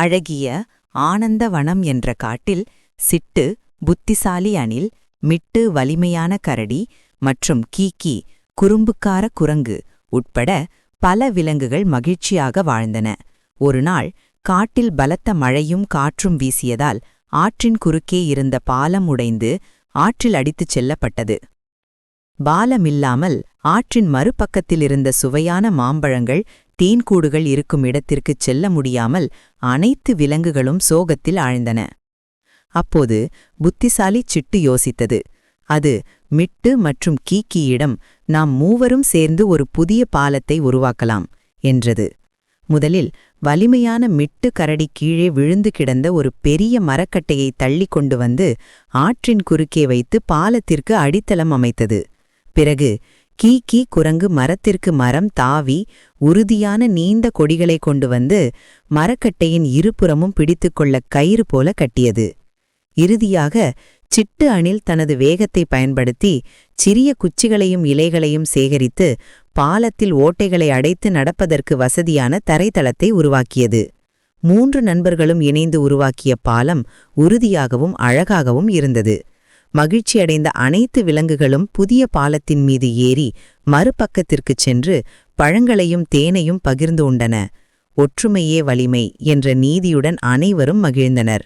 அழகிய ஆனந்தவனம் என்ற காட்டில் சிட்டு, புத்திசாலி அணில், மிட்டு வலிமையான கரடி மற்றும் கீக்கி குறும்புக்கார குரங்கு உட்பட பல விலங்குகள் மகிழ்ச்சியாக வாழ்ந்தன. ஒருநாள் காட்டில் பலத்த மழையும் காற்றும் வீசியதால் ஆற்றின் குறுக்கே இருந்த பாலம் உடைந்து ஆற்றில் அடித்துச் செல்லப்பட்டது. பாலமில்லாமல் ஆற்றின் மறுபக்கத்திலிருந்த சுவையான மாம்பழங்கள், தேன்கூடுகள் இருக்கும் இடத்திற்குச் செல்ல முடியாமல் அனைத்து விலங்குகளும் சோகத்தில் ஆழ்ந்தன. அப்போது புத்திசாலி சிட்டு யோசித்தது. அது மிட்டு மற்றும் கீக்கியிடம், நாம் மூவரும் சேர்ந்து ஒரு புதிய பாலத்தை உருவாக்கலாம் என்றது. முதலில் வலிமையான மிட்டு கரடி கீழே விழுந்து கிடந்த ஒரு பெரிய மரக்கட்டையை தள்ளி கொண்டு வந்து ஆற்றின் குறுக்கே வைத்து பாலத்திற்கு அடித்தளம் அமைத்தது. பிறகு கீக்கி குரங்கு மரத்திற்கு மரம் தாவி உறுதியான நீண்ட கொடிகளை கொண்டு வந்து மரக்கட்டையின் இருபுறமும் பிடித்துக்கொள்ள கயிறு போல கட்டியது. இறுதியாக சிட்டு அணில் தனது வேகத்தை பயன்படுத்தி சிறிய குச்சிகளையும் இலைகளையும் சேகரித்து பாலத்தில் ஓட்டைகளை அடைத்து நடப்பதற்கு வசதியான தரைத்தளத்தை உருவாக்கியது. 3 நண்பர்களும் இணைந்து உருவாக்கிய பாலம் உறுதியாகவும் அழகாகவும் இருந்தது. மகிழ்ச்சியடைந்த அனைத்து விலங்குகளும் புதிய பாலத்தின் மீது ஏறி மறுபக்கத்திற்குச் சென்று பழங்களையும் தேனையும் பகிர்ந்து உண்டன. ஒற்றுமையே வலிமை என்ற நீதியுடன் அனைவரும் மகிழ்ந்தனர்.